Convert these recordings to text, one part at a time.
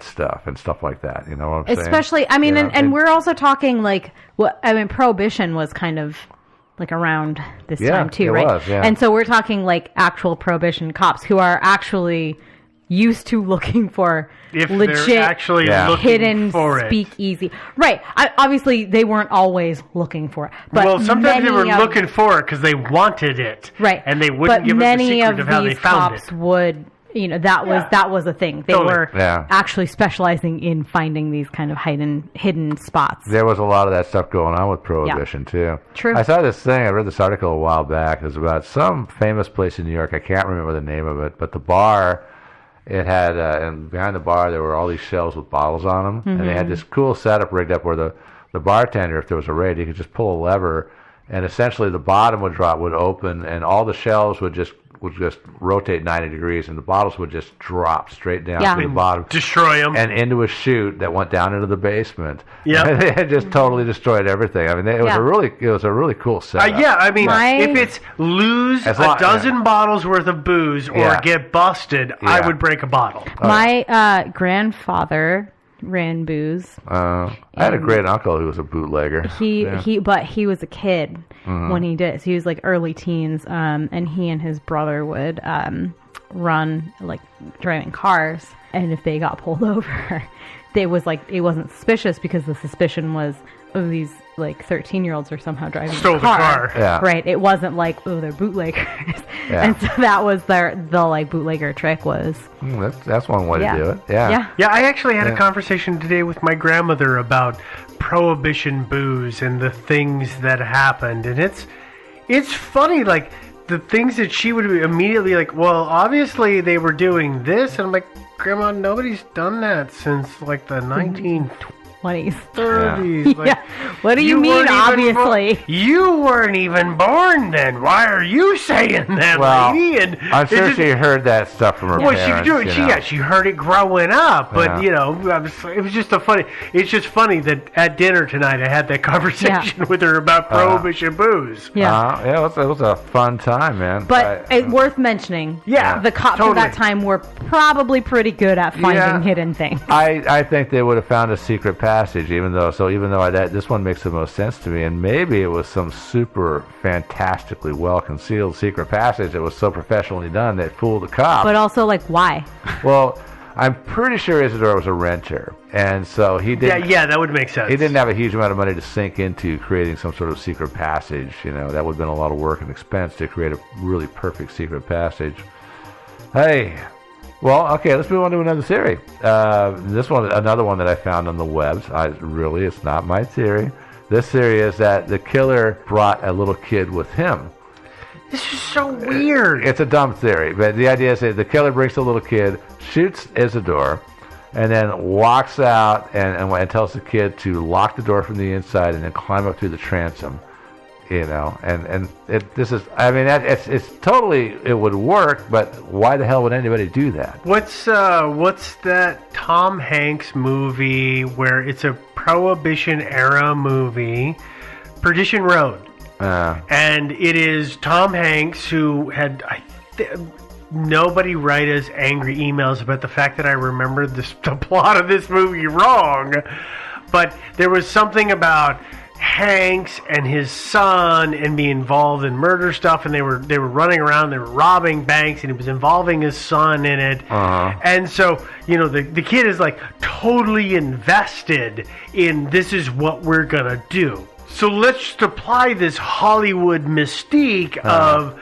stuff and stuff like that. You know what I'm saying? Especially, I mean, and we're also talking like Prohibition was kind of like around this time too, right? Was, yeah. And so we're talking like actual Prohibition cops who are actually used to looking for legit, actually hidden speakeasy. Right. Obviously, they weren't always looking for it. But sometimes they were looking for it because they wanted it. Right. And they wouldn't give us the secret of how they found it. Many of these cops would, that was a thing. They were actually specializing in finding these kind of hidden spots. There was a lot of that stuff going on with Prohibition, too. True. I saw this thing, I read this article a while back. It was about some famous place in New York. I can't remember the name of it, but the bar... It had, and behind the bar, there were all these shelves with bottles on them. Mm-hmm. And they had this cool setup rigged up where the bartender, if there was a raid, he could just pull a lever, and essentially the bottom would open, and all the shelves would just rotate 90 degrees, and the bottles would just drop straight down to the bottom. Destroy them. And into a chute that went down into the basement. Yeah. They had just totally destroyed everything. I mean, it was a really cool setup. I mean, if it's lose a dozen bottles worth of booze or get busted, I would break a bottle. My grandfather ran booze. I had a great uncle who was a bootlegger. But he was a kid when he did it. So he was like early teens, and he and his brother would run like driving cars, and if they got pulled over, it wasn't suspicious because the suspicion was these like 13-year-olds are somehow driving the car. Yeah. Right. It wasn't like, they're bootleggers. Yeah. And so that was the like bootlegger trick was. That's one way to do it. Yeah. Yeah, I actually had a conversation today with my grandmother about Prohibition booze and the things that happened. And it's funny, like the things that she would immediately like, well, obviously they were doing this. And I'm like, Grandma, nobody's done that since like the 1920s. 30s. Yeah. Like, what do you mean, obviously? You weren't even born then. Why are you saying that, lady? And I'm sure she heard that stuff from her parents. She heard it growing up. But, it was just it's just funny that at dinner tonight I had that conversation with her about Prohibition booze. Yeah. It was a fun time, man. But it's worth mentioning. Yeah. The cops at that time were probably pretty good at finding hidden things. I think they would have found a secret passage, even though this one makes the most sense to me, and maybe it was some super fantastically well concealed secret passage that was so professionally done that it fooled the cops. But also, like, why? Well, I'm pretty sure Isidore was a renter, and so he didn't. Yeah, that would make sense. He didn't have a huge amount of money to sink into creating some sort of secret passage. That would have been a lot of work and expense to create a really perfect secret passage. Hey. Well, okay, let's move on to another theory. This one, another one that I found on the webs. It's not my theory. This theory is that the killer brought a little kid with him. This is so weird. It's a dumb theory, but the idea is that the killer brings the little kid, shoots Isidore, and then walks out and tells the kid to lock the door from the inside and then climb up through the transom. It's totally, it would work, but why the hell would anybody do that? What's that Tom Hanks movie where it's a Prohibition era movie, Perdition Road, and it is Tom Hanks who had nobody write us angry emails about the fact that I remembered the plot of this movie wrong, but there was something about Hanks and his son and be involved in murder stuff, and they were running around, they were robbing banks, and it was involving his son in it. And so the kid is like totally invested in this is what we're gonna do, so let's just apply this Hollywood mystique of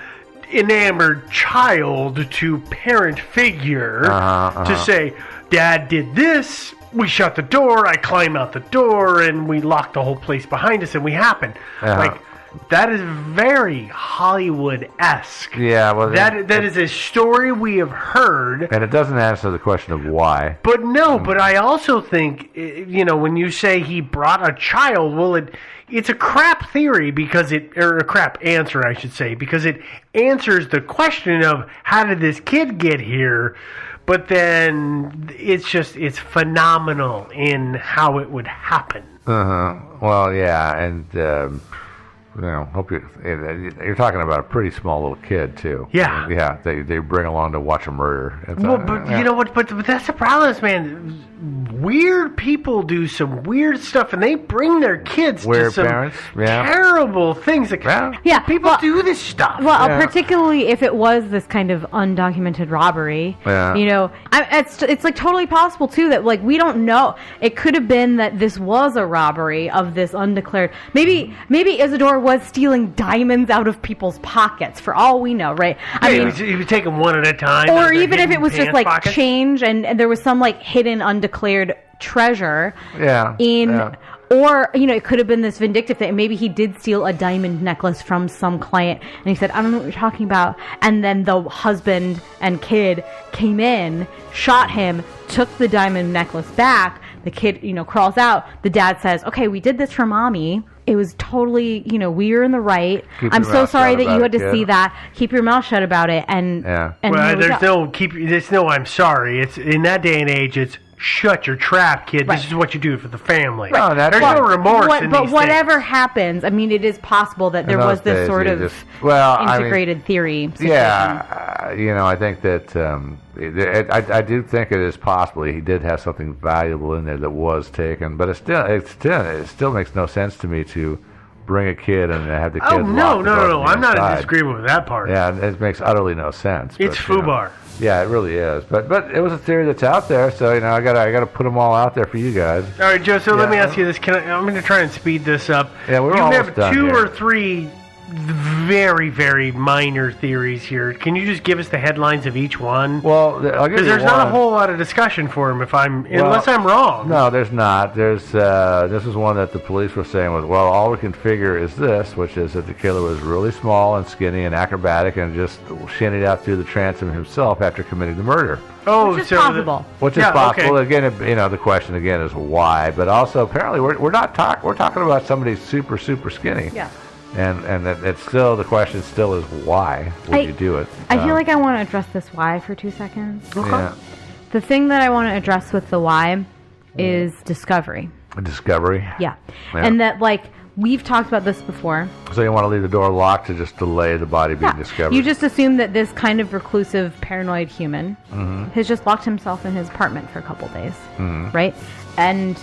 enamored child to parent figure to say, Dad did this, we shut the door, I climb out the door, and we lock the whole place behind us, and we happen. Like, that is very Hollywood-esque. Yeah, well, that is a story we have heard. And it doesn't answer the question of why. But but I also think, when you say he brought a child, well, it's a crap theory or a crap answer, I should say, because it answers the question of how did this kid get here. But then it's phenomenal in how it would happen. Well, yeah, and hope you're talking about a pretty small little kid too. Yeah. Yeah. They bring along to watch a murder. You know what? But that's the problem, is, man. Weird people do some weird stuff, and they bring their kids weird to some parents. Yeah. terrible things. Like, yeah, people do this stuff. Well, particularly if it was this kind of undocumented robbery. Yeah. It's like totally possible too that like we don't know. It could have been that this was a robbery of this undeclared. Maybe Isidore was stealing diamonds out of people's pockets for all we know, right? He was taking one at a time. Or even if it was just like pockets. change and there was some like hidden undeclared treasure. Yeah. Or, it could have been this vindictive thing. Maybe he did steal a diamond necklace from some client, and he said, I don't know what you're talking about. And then the husband and kid came in, shot him, took the diamond necklace back. The kid, crawls out. The dad says, okay, we did this for mommy. It was totally, we were in the right. I'm so sorry that you had to see that. Keep your mouth shut about it. And there's no I'm sorry. It's in that day and age, it's shut your trap, kid. Right. This is what you do for the family. Right. There's no remorse in these But whatever things. happens, I mean, it is possible that there was this sort of integrated theory situation. Yeah, I think that I do think it is possible he did have something valuable in there that was taken, but it still makes no sense to me to bring a kid and have the kid. Oh no! I'm not in disagreement with that part. Yeah, it makes utterly no sense. It's FUBAR. Yeah, it really is. But it was a theory that's out there, so I gotta put them all out there for you guys. All right, Joe. So let me ask you this: I'm going to try and speed this up. Yeah, we're you almost have done two here. or three very, very minor theories here. Can you just give us the headlines of each one? Well, I'll give you there's one. not a whole lot of discussion for him unless I'm wrong. No, there's not. This is one that the police were saying was, well, all we can figure is this, which is that the killer was really small and skinny and acrobatic and just shinnied out through the transom himself after committing the murder. Which is possible. Which is possible. Okay. Again, the question again is why, but also apparently we're talking about somebody super, super skinny. Yeah. And it's still, the question still is why would you do it? I feel like I want to address this why for 2 seconds. Okay. Yeah. The thing that I want to address with the why is discovery. Discovery? Yeah. And that, we've talked about this before. So you want to leave the door locked to just delay the body being discovered? You just assume that this kind of reclusive, paranoid human has just locked himself in his apartment for a couple days, right? And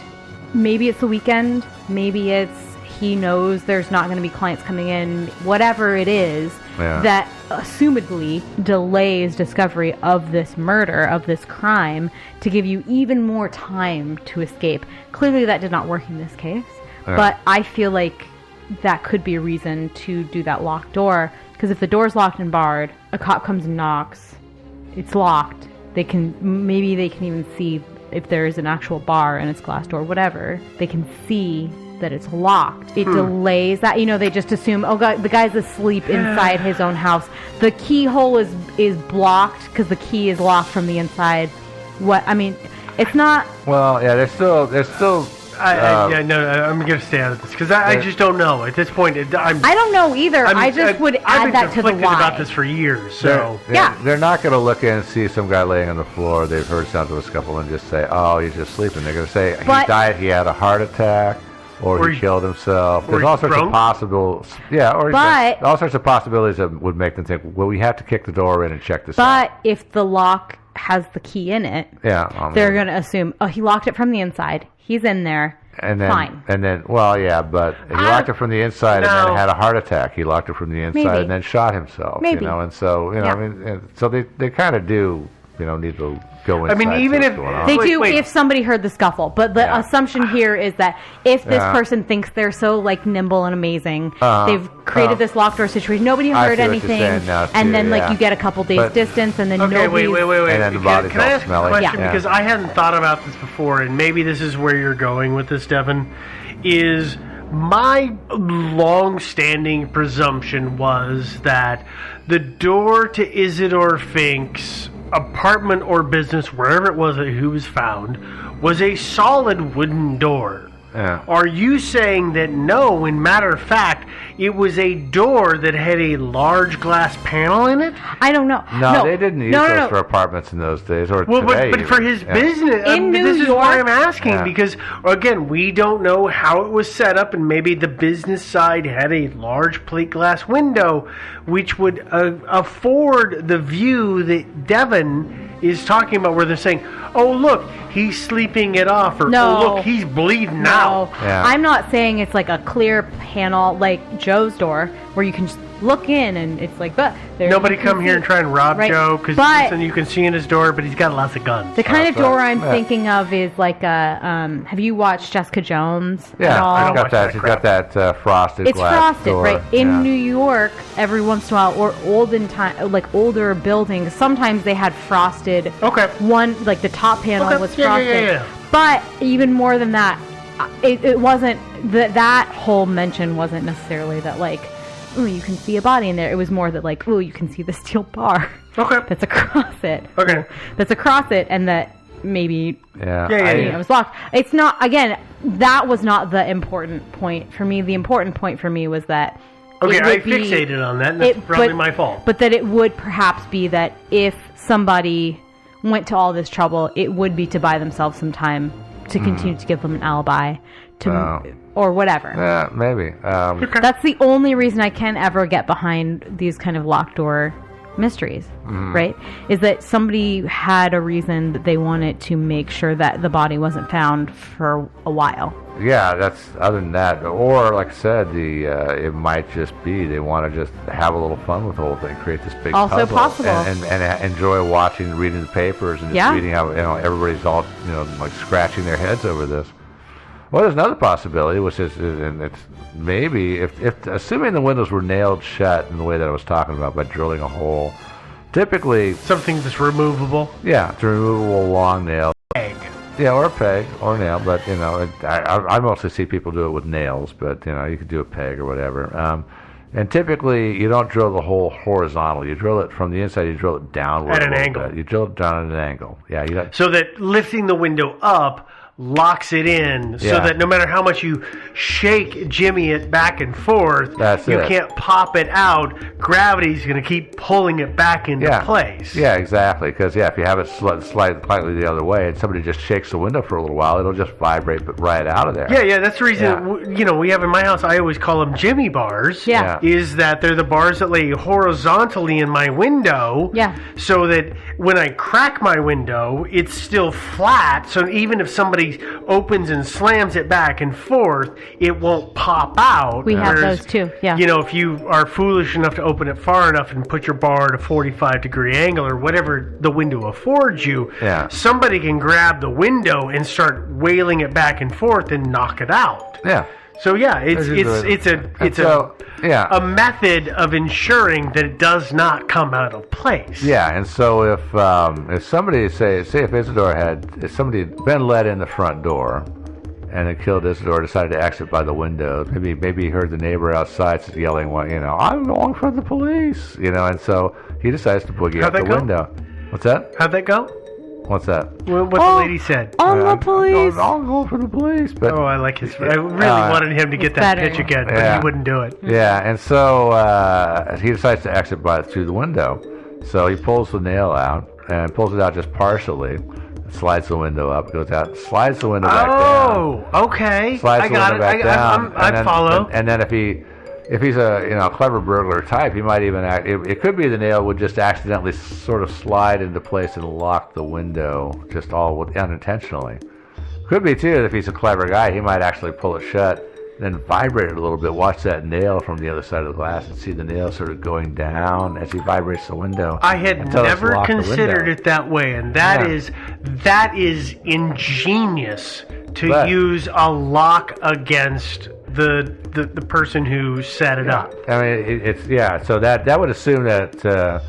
maybe it's the weekend, maybe it's he knows there's not going to be clients coming in, whatever it is that assumedly delays discovery of this murder, of this crime, to give you even more time to escape. Clearly that did not work in this case, but I feel like that could be a reason to do that locked door, because if the door's locked and barred, a cop comes and knocks, it's locked, maybe they can even see if there is an actual bar and it's glass door, whatever, they can see that it's locked. It delays that. They just assume, oh God, the guy's asleep inside his own house. The keyhole is blocked because the key is locked from the inside. It's not. Well, yeah, there's still. I'm going to stay out of this because I just don't know at this point. I don't know either. I just would add that to the why. I've been conflicted about this for years. So they're not going to look in and see some guy laying on the floor. They've heard sounds of a scuffle and just say, "Oh, he's just sleeping." They're going to say he died. He had a heart attack. Or he killed himself. There's all sorts of possibilities. Yeah, all sorts of possibilities that would make them think, well, we have to kick the door in and check this out. But if the lock has the key in it, they're going to assume, oh, he locked it from the inside. He's in there. And then, fine. And then, but he locked it from the inside and then had a heart attack. He locked it from the inside and then shot himself. Maybe. And so, so they kind of do, need to go inside. Even if they do, if somebody heard the scuffle, but the assumption here is that if this person thinks they're so nimble and amazing, they've created this locked door situation. Nobody heard anything, and then you get a couple days distance, and then nobody. Wait. And then the body's can I all ask smelly. a question because I hadn't thought about this before, and maybe this is where you're going with this, Devin? Is my long-standing presumption was that the door to Isidore Fink's apartment or business, wherever it was that he was found, was a solid wooden door. Yeah. Are you saying that no, in matter of fact, it was a door that had a large glass panel in it? I don't know. No, they didn't use those for apartments in those days, or today. But for his business, In New this is why York- I'm asking, because, again, we don't know how it was set up, and maybe the business side had a large plate glass window, which would afford the view that Devin is talking about, where they're saying, oh, look, he's sleeping it off, or No. oh, look, he's bleeding out. Yeah. I'm not saying it's like a clear panel like Joe's door where you can just look in and it's like, but there's Nobody come here and try and rob Joe, because you can see in his door, but he's got lots of guns. The kind of door I'm thinking of is like a. Have you watched Jessica Jones? Yeah, at all? I don't got watch that. that She's crap. got that frosted It's glass frosted, door. right? In New York, every once in a while, or like older buildings, sometimes they had frosted. Okay. One, like the top panel Okay. was Yeah, frosted. yeah. But even more than that, it wasn't that whole mention wasn't necessarily that like, oh, you can see a body in there. It was more that like, oh, you can see the steel bar. Okay. That's across it. Okay. That's across it, and that maybe Yeah. it was locked. It's not, again, that was not the important point for me. The important point for me was that Okay, it I would be- fixated on that, and that's probably my fault. But that it would perhaps be that if somebody went to all this trouble, it would be to buy themselves some time to continue to give them an alibi or whatever. Yeah, maybe. That's the only reason I can ever get behind these kind of locked door mysteries, right? Is that somebody had a reason that they wanted to make sure that the body wasn't found for a while. Yeah, that's other than that. Or, like I said, it might just be they want to just have a little fun with the whole thing, create this big Also puzzle, possible. and enjoy watching, reading the papers, and just reading how everybody's all like scratching their heads over this. Well, there's another possibility, which is, and it's maybe if assuming the windows were nailed shut in the way that I was talking about by drilling a hole, typically Something that's removable. yeah, it's a removable long nail. Egg. Yeah, or a peg or a nail, but I mostly see people do it with nails, but you could do a peg or whatever. And typically, you don't drill the hole horizontally. You drill it from the inside. You drill it downward At an a little angle. bit. You drill it down at an angle. Yeah, you got. So that lifting the window up locks it in, so Yeah. that no matter how much you shake Jimmy it back and forth, That's you it. can't pop it out. Gravity's going to keep pulling it back into place. Yeah, exactly. Because if you have it slide slightly the other way, and somebody just shakes the window for a little while, it'll just vibrate right out of there. Yeah, that's the reason, we have in my house, I always call them Jimmy bars. Yeah. Is that they're the bars that lay horizontally in my window. Yeah. So that when I crack my window, it's still flat. So even if somebody opens and slams it back and forth, it won't pop out. We have Whereas, those too, yeah. If you are foolish enough to open it far enough and put your bar at a 45-degree angle or whatever the window affords you, somebody can grab the window and start wailing it back and forth and knock it out. Yeah. So it's a method of ensuring that it does not come out of place. Yeah, and so if somebody say if if somebody had been let in the front door, and it killed Isidore, decided to exit by the window, maybe he heard the neighbor outside yelling, I'm going for the police, and so he decides to boogie out the window. What's that? How'd that go? What's that? What the lady said. The police. I'll go for the police. But I like his. I really wanted him to get that better. pitch again, but he wouldn't do it. Yeah, and so he decides to exit through the window. So he pulls the nail out and pulls it out just partially. Slides the window up, goes out, slides the window back down. Oh, okay. Slides I the got window it. back down. I follow. And then if he's a clever burglar type, he might even it could be the nail would just accidentally sort of slide into place and lock the window just all unintentionally. Could be too that if he's a clever guy, he might actually pull it shut, then vibrate it a little bit, watch that nail from the other side of the glass and see the nail sort of going down as he vibrates the window. I had never considered it that way, and that is ingenious to use a lock against the person who set it up. I mean, so that would assume that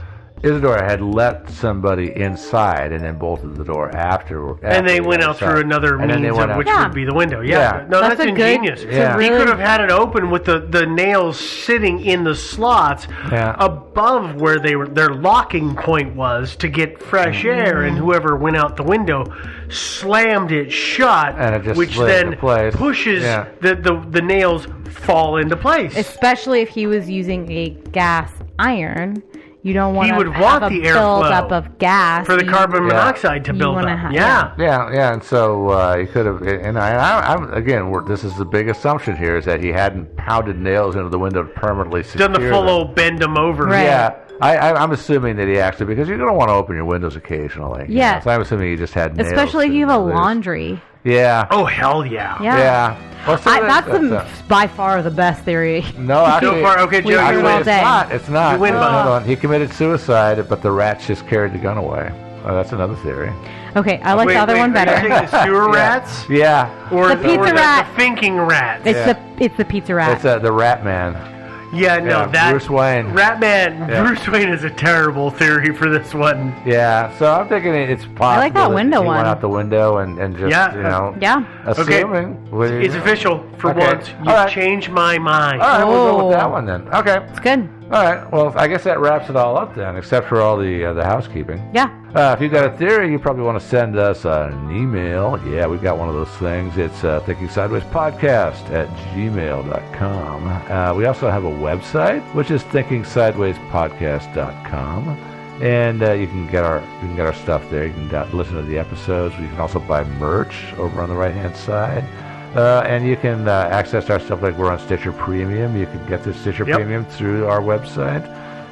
Isadora had let somebody inside and then bolted the door after and they went out through another means of which would be the window. Yeah. No, that's ingenious. He could have had it open with the nails sitting in the slots above where their locking point was to get fresh air, and whoever went out the window slammed it shut, and it just which then pushes the nails fall into place. Especially if he was using a gas iron. You don't want to have the build up of gas for the carbon monoxide to build up. And so he could have. And I'm again, this is the big assumption here is that he hadn't pounded nails into the window to permanently secure done the full old bend them over. Right. Yeah. I'm assuming that he actually, because you're going to want to open your windows occasionally. Yeah. So I'm assuming he just had nails. Especially if you have a laundry. Yeah. Oh, hell yeah. Yeah. Well, that's by far the best theory. No, actually, so far, okay, Joe, it's not. You win, hold on. He committed suicide, but the rats just carried the gun away. That's another theory. Okay, I like the other one better. Are you saying the sewer rats? Yeah. Or the pizza rat. The thinking rat. It's the pizza rat. It's the rat man. Yeah, no, that Bruce Wayne. Ratman. Yeah. Bruce Wayne is a terrible theory for this one. Yeah, so I'm thinking it's possible. I like that window he one. Went out the window and just assuming. Okay. It's official for once. You've changed my mind. All right, we'll go with that one then. Okay, it's good. All right, well, I guess that wraps it all up then, except for all the housekeeping. Yeah. If you've got a theory, you probably want to send us an email. Yeah, we got one of those things. It's thinkingsidewayspodcast@gmail.com. We also have a website, which is thinkingsidewayspodcast.com. And you can get our stuff there. You can listen to the episodes. You can also buy merch over on the right-hand side. And you can access our stuff like we're on Stitcher Premium. You can get the Stitcher Premium through our website.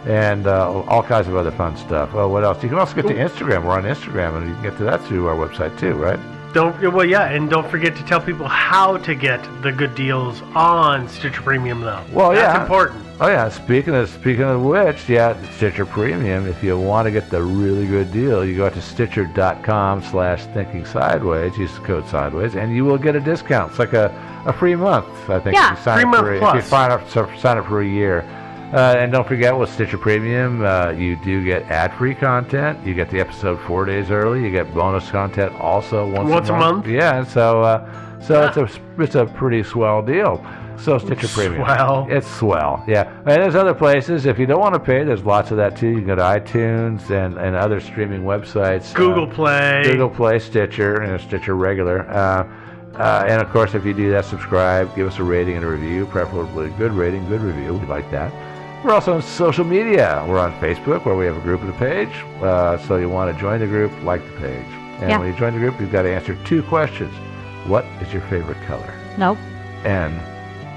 And all kinds of other fun stuff. Well, what else? You can also get to Instagram. We're on Instagram, and you can get to that through our website too, right? And don't forget to tell people how to get the good deals on Stitcher Premium, though. Well, that's important. Oh yeah. Speaking of which, Stitcher Premium. If you want to get the really good deal, you go to Stitcher.com/thinkingsideways. Use the code Sideways, and you will get a discount. It's like a free month, I think. Yeah, if you sign up if you sign up for a year. And don't forget, with Stitcher Premium, you do get ad-free content. You get the episode 4 days early. You get bonus content also once a month. Yeah, so it's a pretty swell deal. So Stitcher Premium, it's swell. Yeah, and there's other places. If you don't want to pay, there's lots of that too. You can go to iTunes and other streaming websites. Google Play, Stitcher, and Stitcher Regular. And of course, if you do that, subscribe, give us a rating and a review, preferably a good rating, good review. We like that. We're also on social media. We're on Facebook, where we have a group and a page. So you want to join the group, like the page. And when you join the group, you've got to answer 2 questions. What is your favorite color? Nope. And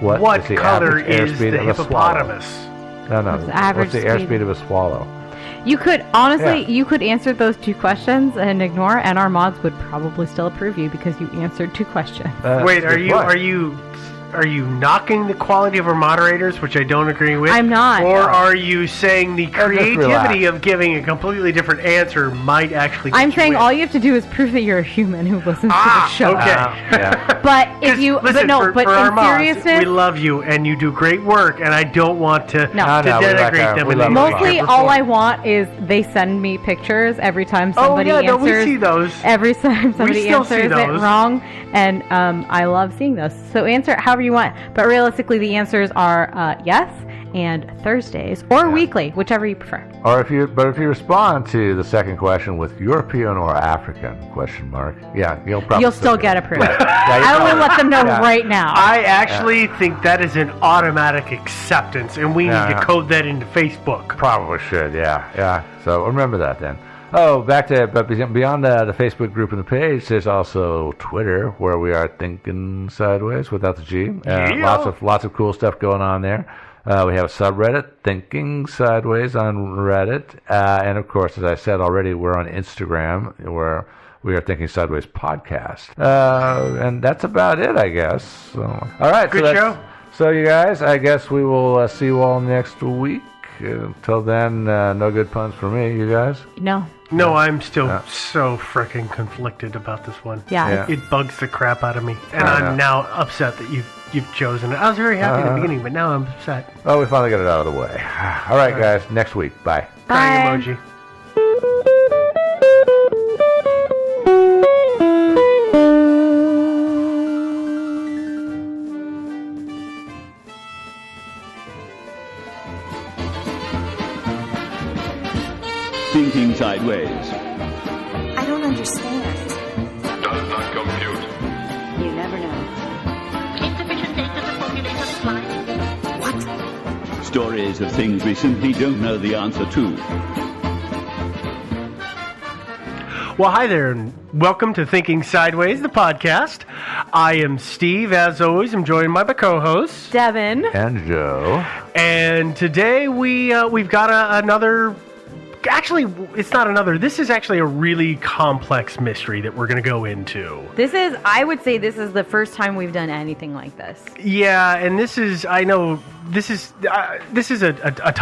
what is the color average airspeed the of hippopotamus? A swallow? No. What's the airspeed of a swallow? You could, honestly, you could answer those 2 questions and ignore, and our mods would probably still approve you because you answered 2 questions. Wait, are you knocking the quality of our moderators, which I don't agree with? I'm not. Or are you saying the creativity of giving a completely different answer might actually I'm saying all you have to do is prove that you're a human who listens to the show. Okay. But if you listen, but for in seriousness, we love you and you do great work, and I don't want to denigrate them. Mostly all I want is they send me pictures every time somebody answers. We see those. Every time somebody answers it wrong, and I love seeing those. So answer however you want, but realistically the answers are yes and Thursdays or weekly, whichever you prefer. Or if you respond to the second question with European or African ? You'll still get approved. I will let them know right now. I actually think that is an automatic acceptance, and we need to code that into Facebook. Probably should, yeah. So remember that then. Oh, but beyond the Facebook group and the page, there's also Twitter, where we are Thinking Sideways without the G. Lots of cool stuff going on there. We have a subreddit, Thinking Sideways on Reddit, and of course, as I said already, we're on Instagram, where we are Thinking Sideways Podcast, and that's about it, I guess. So, all right, good show. So, you guys, I guess we will see you all next week. Until then, no good puns for me. You guys? No, I'm still so freaking conflicted about this one. Yeah. It bugs the crap out of me. And I'm now upset that you've you've chosen it. I was very happy in the beginning, but now I'm upset. Oh, we finally got it out of the way. All right, guys. Next week. Bye. Crying emoji. Thinking sideways. I don't understand. Does not compute. You never know. Insufficient data to formulate a reply. What? Stories of things we simply don't know the answer to. Well, hi there, and welcome to Thinking Sideways, the podcast. I am Steve. As always, I'm joined by my co-hosts, Devin. And Joe. and today we've got another. Actually, it's not another. This is actually a really complex mystery that we're going to go into. I would say this is the first time we've done anything like this. Yeah, and this is. I know this is. This is a